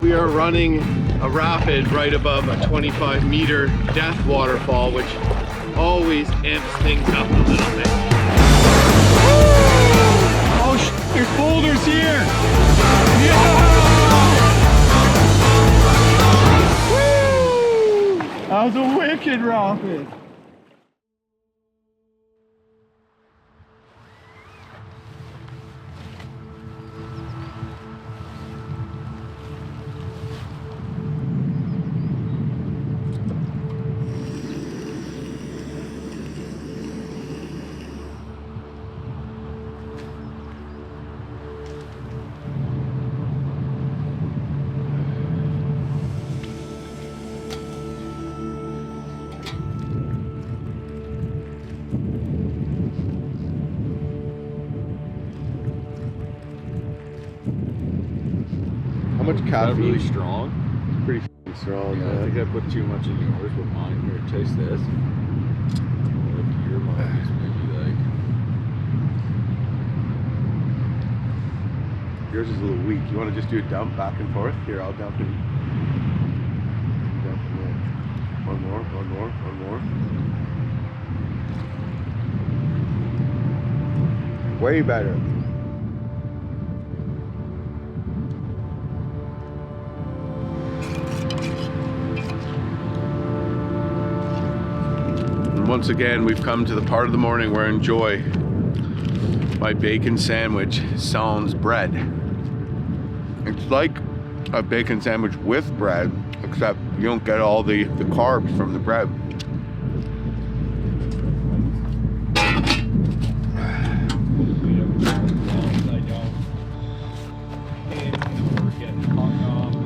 We are running a rapid right above a 25-meter death waterfall, which always amps things up a little bit. Oh, there's boulders here! Yeah! Woo! That was a wicked rapid. How much caffeine? Really strong. Pretty strong. Yeah, I think I put too much in yours, but mine here. Taste this. Like your mine is maybe like. Yours is a little weak. You want to just do a dump back and forth? Here, I'll dump it. Dump it. One more. Way better. Once again, we've come to the part of the morning where I enjoy my bacon sandwich sans bread. It's like a bacon sandwich with bread, except you don't get all the carbs from the bread.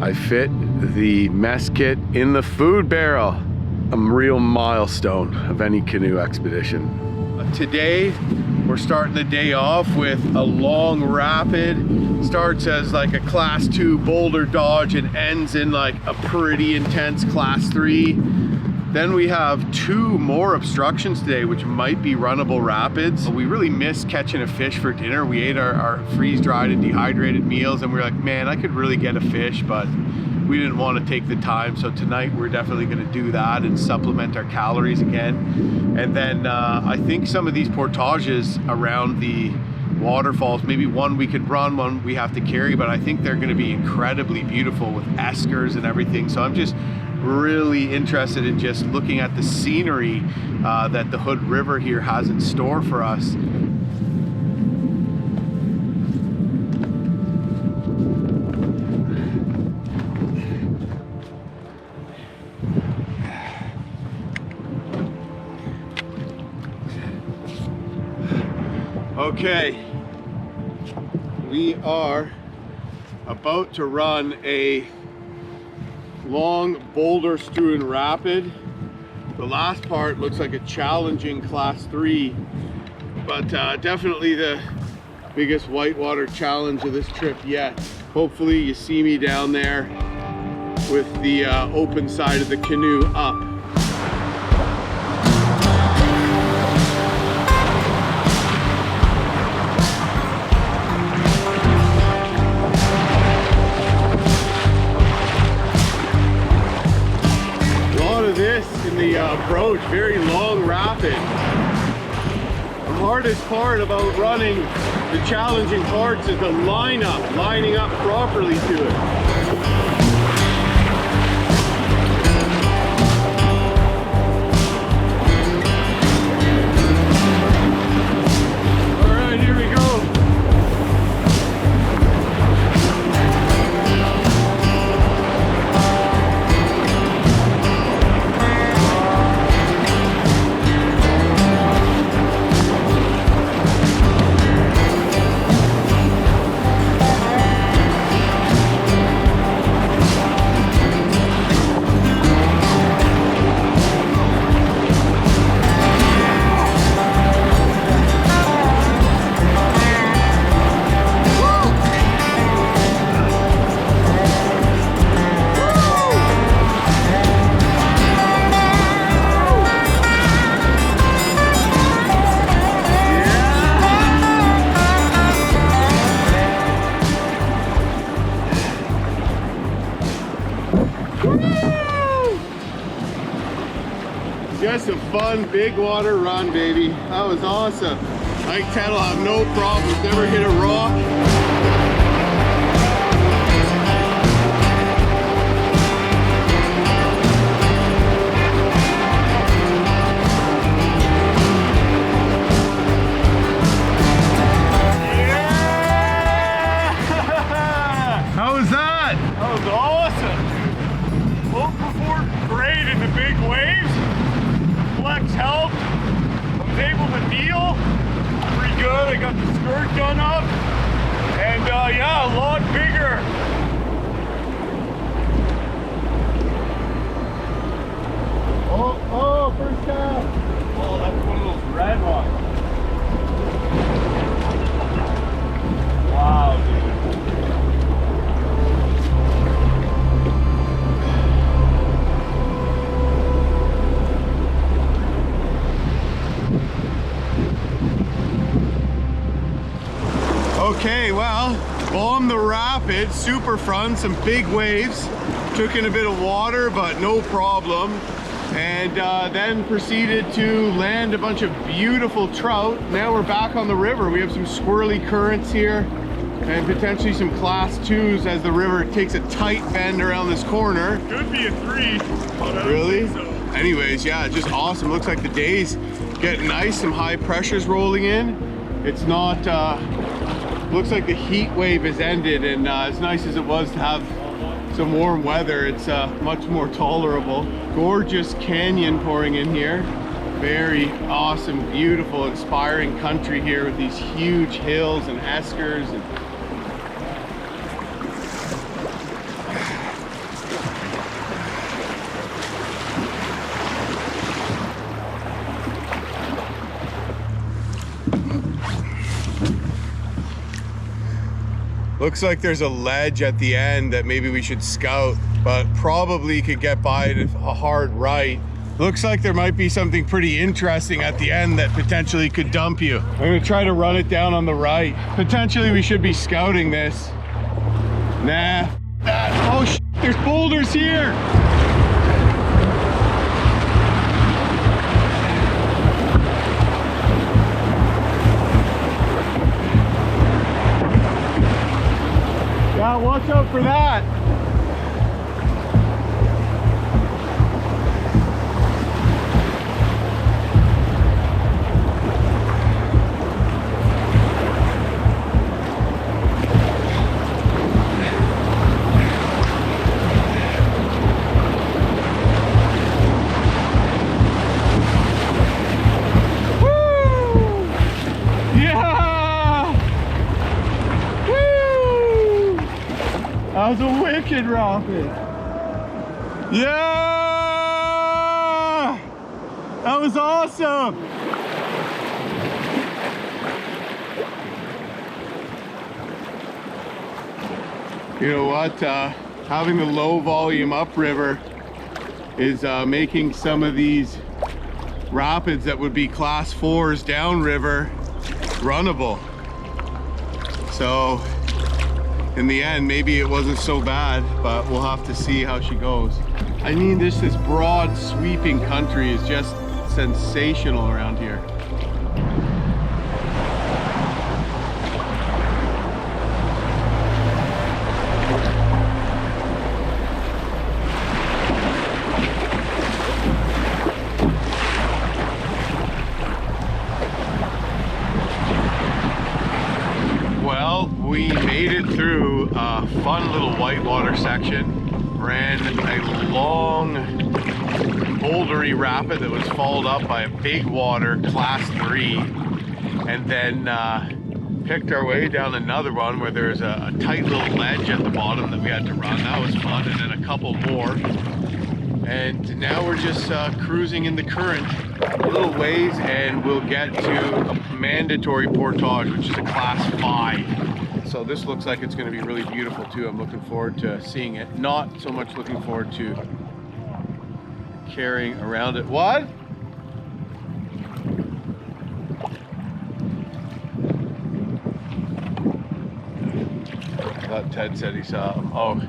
I fit the mess kit in the food barrel. A real milestone of any canoe expedition. Today, we're starting the day off with a long rapid. Starts as like a class 2 boulder dodge and ends in like a pretty intense class 3. Then we have 2 more obstructions today, which might be runnable rapids. We really missed catching a fish for dinner. We ate our freeze-dried and dehydrated meals and we were like, man, I could really get a fish, but we didn't want to take the time. So tonight we're definitely going to do that and supplement our calories again. And then I think some of these portages around the waterfalls, maybe one we could run, one we have to carry, but I think they're going to be incredibly beautiful with eskers and everything. So I'm just really interested in just looking at the scenery that the Hood River here has in store for us. Okay, we are about to run a long boulder strewn rapid. The last part looks like a challenging class 3, but definitely the biggest whitewater challenge of this trip yet. Hopefully you see me down there with the open side of the canoe up. Approach, very long rapid. The hardest part about running the challenging parts is the lining up properly to it. All right, here we go. Woo! Just a fun big water run, baby. That was awesome. Like Ted will have no problems, never hit a rock. How was that? That was awesome. Boat performed great in the big waves. Flex helped. I was able to kneel pretty good. I got the skirt done up. And yeah, a lot bigger. Oh, first cast. Oh, that's one of those red ones. Wow, dude. Okay, well, on the rapids, super fun, some big waves. Took in a bit of water, but no problem. And then proceeded to land a bunch of beautiful trout. Now we're back on the river. We have some swirly currents here and potentially some class 2s as the river takes a tight bend around this corner. Could be a 3. But I don't Really? think so. Anyways, yeah, just awesome. Looks like the day's getting nice, some high pressures rolling in. It's not, looks like the heat wave has ended, and as nice as it was to have some warm weather, it's much more tolerable. Gorgeous canyon pouring in here. Very awesome, beautiful, inspiring country here with these huge hills and eskers. And looks like there's a ledge at the end that maybe we should scout, but probably could get by it a hard right. Looks like there might be something pretty interesting at the end that potentially could dump you. I'm gonna try to run it down on the right. Potentially we should be scouting this. Nah. Oh, there's boulders here. Yeah, watch out for that. That was a wicked rapid. Yeah! That was awesome! You know what? Having the low volume upriver is making some of these rapids that would be class 4s downriver runnable. So in the end, maybe it wasn't so bad, but we'll have to see how she goes. I mean, this broad sweeping country is just sensational around here. We made it through a fun little whitewater section, ran a long bouldery rapid that was followed up by a big water class 3, and then picked our way down another one where there's a tight little ledge at the bottom that we had to run. That was fun, and then a couple more. And now we're just cruising in the current a little ways, and we'll get to a mandatory portage, which is a class 5. So this looks like it's going to be really beautiful too. I'm looking forward to seeing it. Not so much looking forward to carrying around it. What? I thought Ted said he saw him. Oh,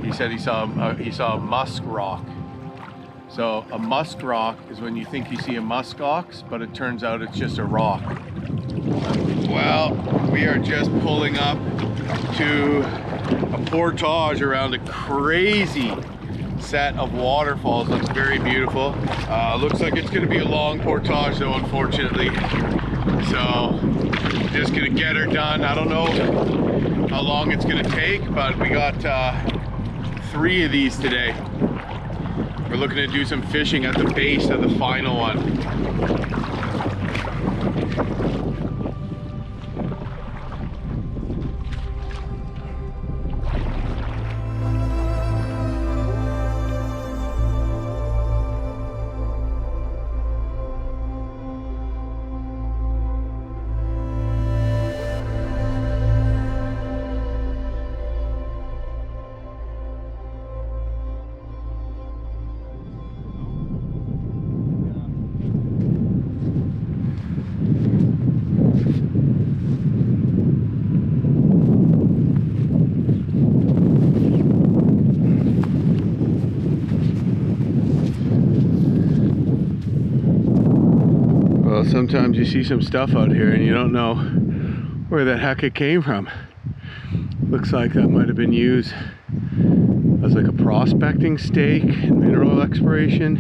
He said he saw a musk rock. So a musk rock is when you think you see a musk ox, but it turns out it's just a rock. Well, we are just pulling up to a portage around a crazy set of waterfalls. Looks very beautiful. Looks like it's gonna be a long portage though, unfortunately. So just gonna get her done. I don't know how long it's gonna take, but we got 3 of these today. We're looking to do some fishing at the base of the final one. Sometimes you see some stuff out here and you don't know where the heck it came from. Looks like that might have been used as like a prospecting stake and mineral exploration.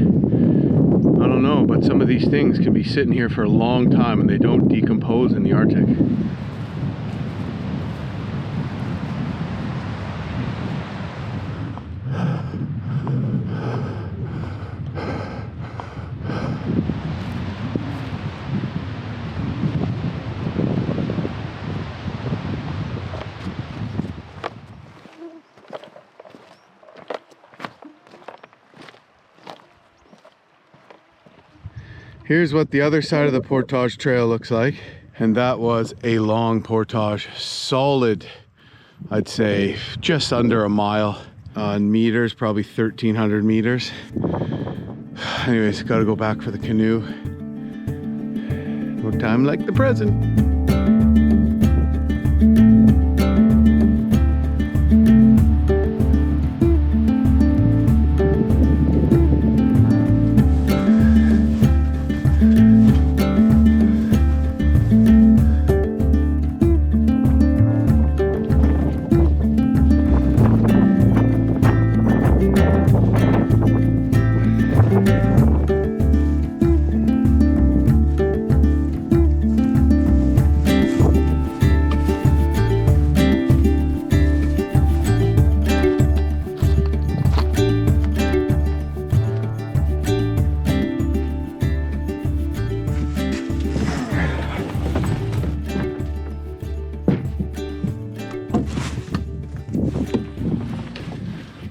I don't know, but some of these things can be sitting here for a long time and they don't decompose in the Arctic. Here's what the other side of the Portage trail looks like. And that was a long portage, solid, I'd say just under a mile in meters, probably 1,300 meters. Anyways, gotta go back for the canoe. No time like the present.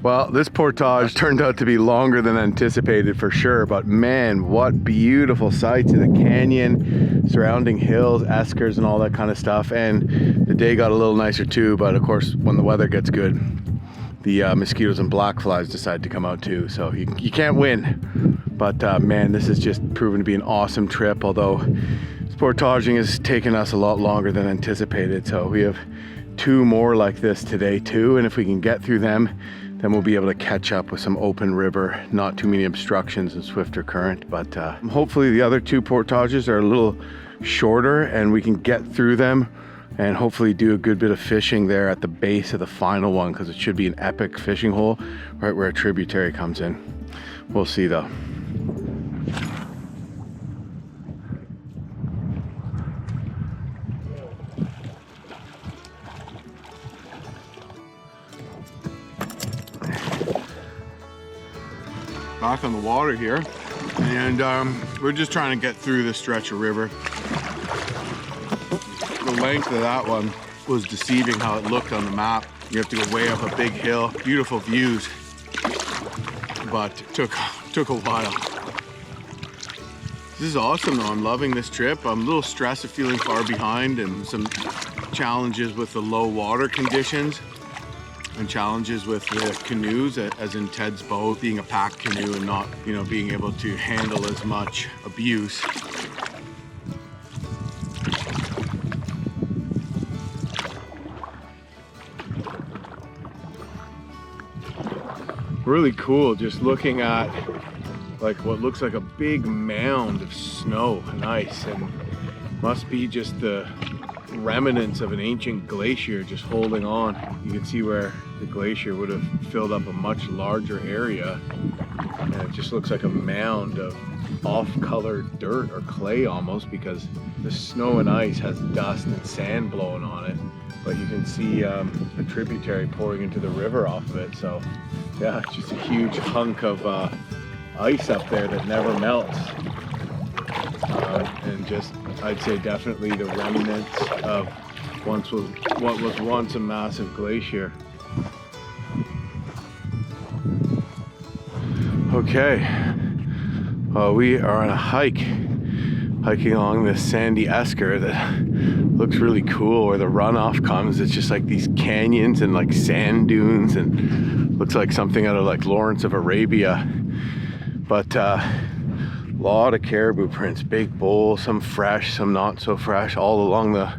Well, this portage turned out to be longer than anticipated for sure, but man, what beautiful sights in the canyon, surrounding hills, eskers and all that kind of stuff. And the day got a little nicer too, but of course, when the weather gets good, the mosquitoes and black flies decide to come out too. So you can't win. But man, this has just proven to be an awesome trip, although this portaging has taken us a lot longer than anticipated. So we have 2 more like this today too, and if we can get through them, then we'll be able to catch up with some open river, not too many obstructions and swifter current. But hopefully the other 2 portages are a little shorter and we can get through them and hopefully do a good bit of fishing there at the base of the final one, because it should be an epic fishing hole right where a tributary comes in. We'll see though. Back on the water here, and we're just trying to get through this stretch of river. The length of that one was deceiving how it looked on the map. You have to go way up a big hill, beautiful views, but it took a while. This is awesome though, I'm loving this trip. I'm a little stressed of feeling far behind and some challenges with the low water conditions. And challenges with the canoes, as in Ted's boat, being a packed canoe and not, being able to handle as much abuse. Really cool just looking at like what looks like a big mound of snow and ice, and must be just the remnants of an ancient glacier just holding on. You can see where the glacier would have filled up a much larger area, and it just looks like a mound of off-colored dirt or clay almost, because the snow and ice has dust and sand blowing on it, but you can see a tributary pouring into the river off of it. So yeah, it's just a huge hunk of ice up there that never melts, and just I'd say definitely the remnants of what was once a massive glacier. Okay, well, we are on a hiking along this sandy esker that looks really cool. Where the runoff comes, it's just like these canyons and like sand dunes, and looks like something out of like Lawrence of Arabia. But lot of caribou prints, big bull, some fresh, some not so fresh, all along the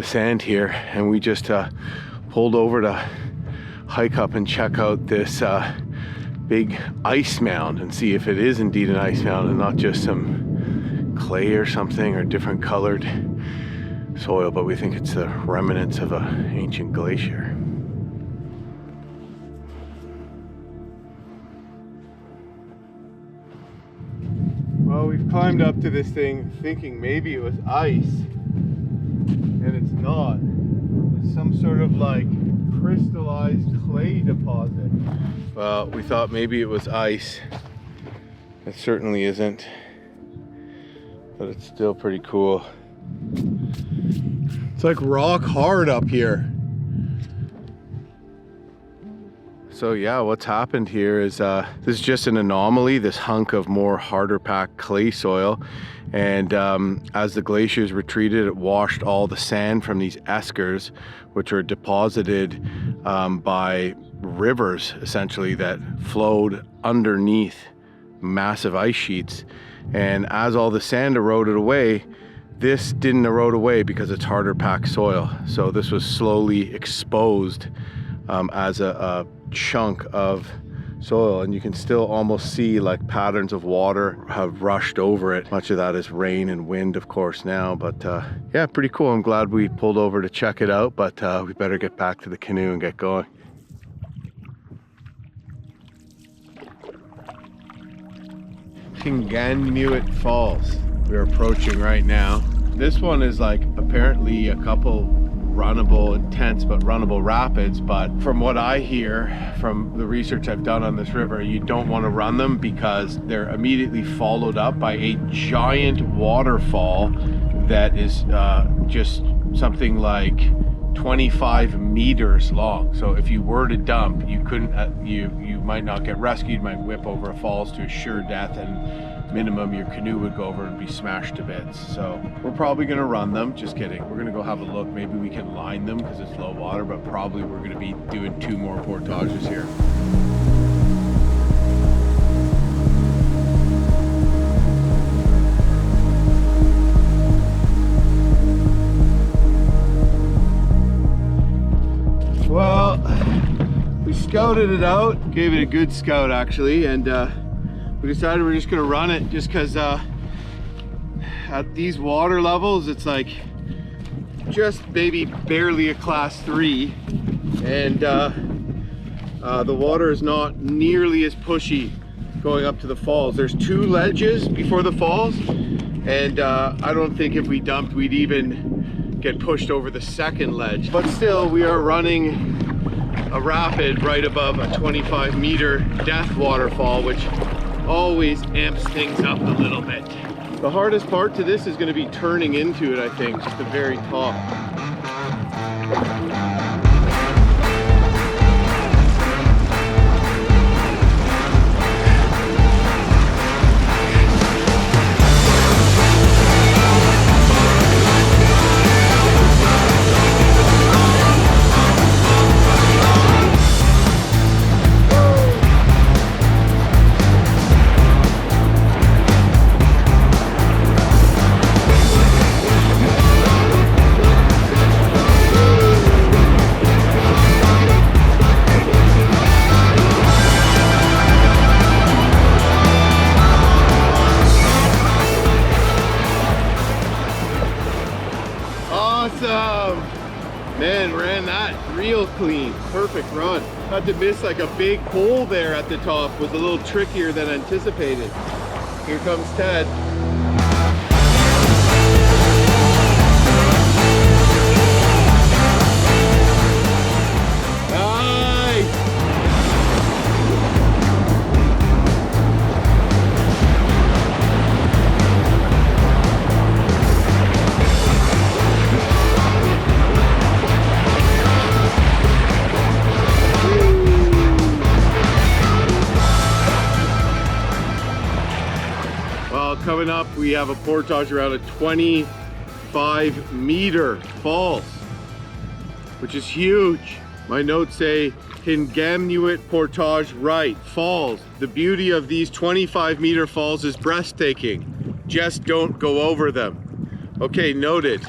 sand here. And we just pulled over to hike up and check out this big ice mound and see if it is indeed an ice mound and not just some clay or something or different colored soil, but we think it's the remnants of an ancient glacier. Well, we've climbed up to this thing thinking maybe it was ice, and it's not. It's some sort of like crystallized clay deposit. Well, we thought maybe it was ice. It certainly isn't, but it's still pretty cool. It's like rock hard up here. So yeah, what's happened here is this is just an anomaly, this hunk of more harder packed clay soil. And as the glaciers retreated, it washed all the sand from these eskers, which are deposited by rivers essentially that flowed underneath massive ice sheets. And as all the sand eroded away, this didn't erode away because it's harder packed soil. So this was slowly exposed as a chunk of soil, and you can still almost see like patterns of water have rushed over it. Much of that is rain and wind, of course, now, but yeah, pretty cool. I'm glad we pulled over to check it out, but we better get back to the canoe and get going. Inuit Falls we're approaching right now. This one is like apparently a couple runnable, intense but runnable rapids, but from what I hear from the research I've done on this river, you don't want to run them because they're immediately followed up by a giant waterfall that is just something like 25 meters long. So if you were to dump, you couldn't, you might not get rescued, might whip over a falls to a sure death, and minimum your canoe would go over and be smashed to bits. So we're probably going to run them. Just kidding. We're going to go have a look. Maybe we can line them because it's low water, but probably we're going to be doing 2 more portages here. Well, we scouted it out, gave it a good scout actually, and we decided we're just gonna run it just because at these water levels it's like just maybe barely a class 3, and the water is not nearly as pushy going up to the falls. There's 2 ledges before the falls, and I don't think if we dumped we'd even get pushed over the 2nd ledge. But still, we are running a rapid right above a 25-meter death waterfall, which always amps things up a little bit. The hardest part to this is going to be turning into it, I think, just the very top. clean, perfect run. Had to miss like a big hole there at the top, was a little trickier than anticipated. Here comes Ted. Coming up, we have a portage around a 25-meter falls, which is huge. My notes say Inuit portage right, falls. The beauty of these 25-meter falls is breathtaking. Just don't go over them. Okay, noted.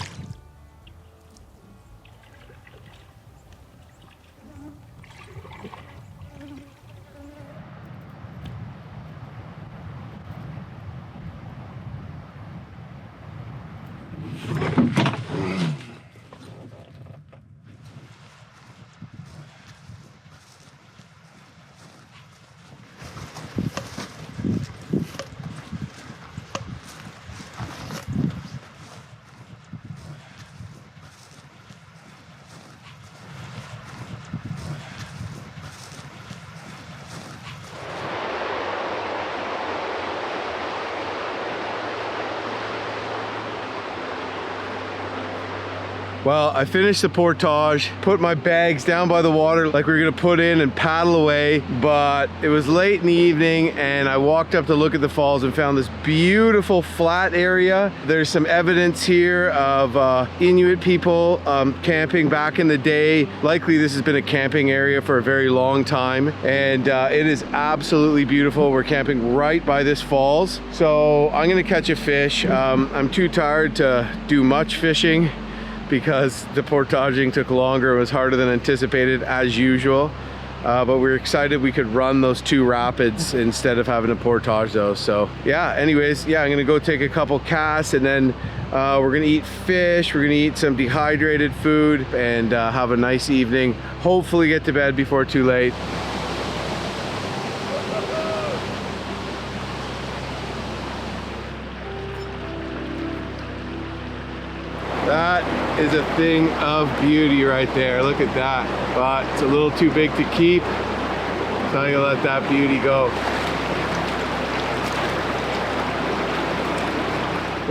Well, I finished the portage, put my bags down by the water like we were gonna put in and paddle away, but it was late in the evening and I walked up to look at the falls and found this beautiful flat area. There's some evidence here of Inuit people camping back in the day. Likely this has been a camping area for a very long time, and it is absolutely beautiful. We're camping right by this falls. So I'm gonna catch a fish. I'm too tired to do much fishing because the portaging took longer. It was harder than anticipated as usual, but we were excited we could run those 2 rapids instead of having a portage though. So yeah, anyways, yeah, I'm gonna go take a couple casts and then we're gonna eat fish, we're gonna eat some dehydrated food and have a nice evening. Hopefully get to bed before too late. That is a thing of beauty right there. Look at that. But it's a little too big to keep, so I'm gonna let that beauty go.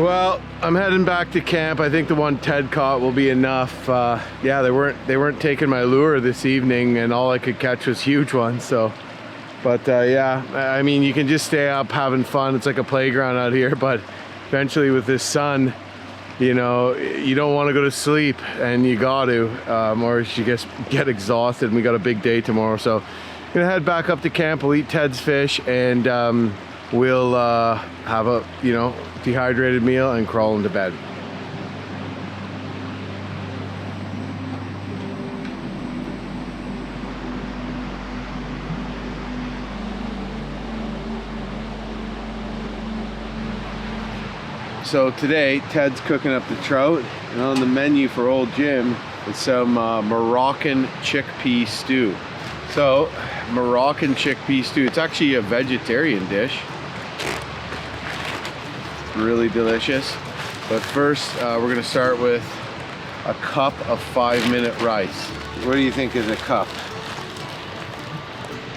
Well, I'm heading back to camp. I think the one Ted caught will be enough. Yeah, they weren't taking my lure this evening, and all I could catch was huge ones. So, but yeah, I mean, you can just stay up having fun. It's like a playground out here. But eventually, with this sun, you know, you don't want to go to sleep, and you got to, or you just get exhausted. And we got a big day tomorrow, so I'm gonna head back up to camp. We'll eat Ted's fish, and we'll have a, you know, dehydrated meal and crawl into bed. So today, Ted's cooking up the trout, and on the menu for old Jim is some Moroccan chickpea stew. So, Moroccan chickpea stew, it's actually a vegetarian dish. Really delicious. But first, we're gonna start with a cup of 5-minute rice. What do you think is a cup?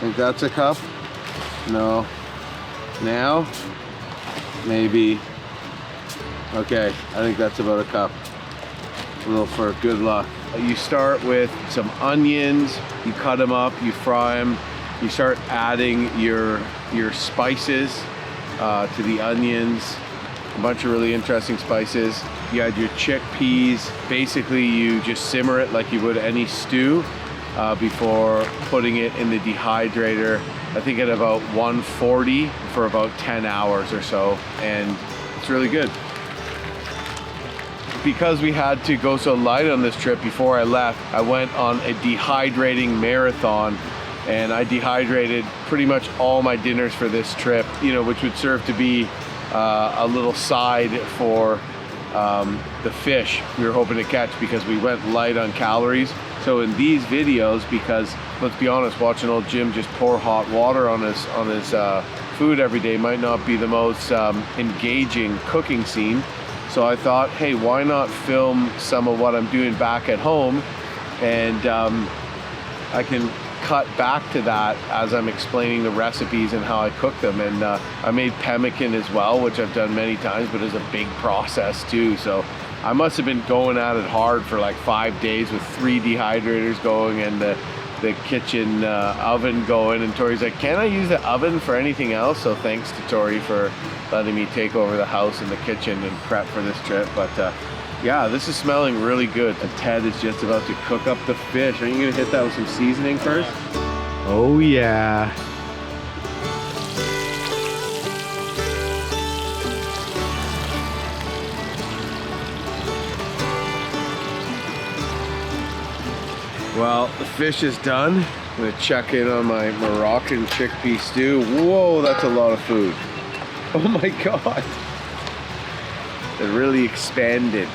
Think that's a cup? No. Now? Maybe. Okay, I think that's about a cup. A little for good luck. You start with some onions, you cut them up, you fry them, you start adding your spices to the onions, a bunch of really interesting spices. You add your chickpeas. Basically, you just simmer it like you would any stew before putting it in the dehydrator, I think at about 140 for about 10 hours or so, and it's really good. Because we had to go so light on this trip, before I left, I went on a dehydrating marathon, and I dehydrated pretty much all my dinners for this trip, you know, which would serve to be a little side for the fish we were hoping to catch, because we went light on calories. So in these videos, because let's be honest, watching old Jim just pour hot water on his food every day might not be the most engaging cooking scene. So I thought, hey, why not film some of what I'm doing back at home, and I can cut back to that as I'm explaining the recipes and how I cook them. And I made pemmican as well, which I've done many times, but it's a big process too. So I must have been going at it hard for like 5 days with 3 dehydrators going and the kitchen oven going. And Tori's like, can I use the oven for anything else? So thanks to Tori for letting me take over the house and the kitchen and prep for this trip. But yeah, this is smelling really good. And Ted is just about to cook up the fish. Are you gonna hit that with some seasoning first? Oh yeah. Well, the fish is done. I'm gonna check in on my Moroccan chickpea stew. Whoa, that's a lot of food. Oh my God. It really expanded.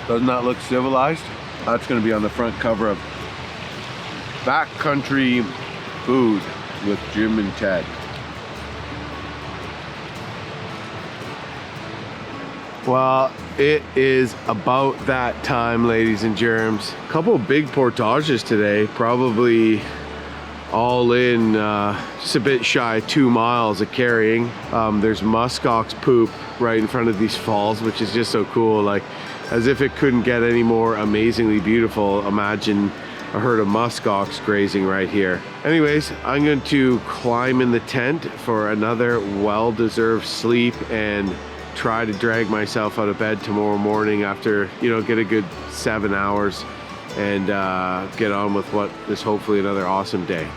Doesn't that look civilized? That's gonna be on the front cover of Backcountry Food with Jim and Ted. Well, it is about that time, ladies and germs. A couple of big portages today, probably all in just a bit shy of 2 miles of carrying. There's muskox poop right in front of these falls, which is just so cool. Like, as if it couldn't get any more amazingly beautiful. Imagine a herd of muskox grazing right here. Anyways, I'm going to climb in the tent for another well-deserved sleep and try to drag myself out of bed tomorrow morning after, you know, get a good 7 hours and get on with what is hopefully another awesome day.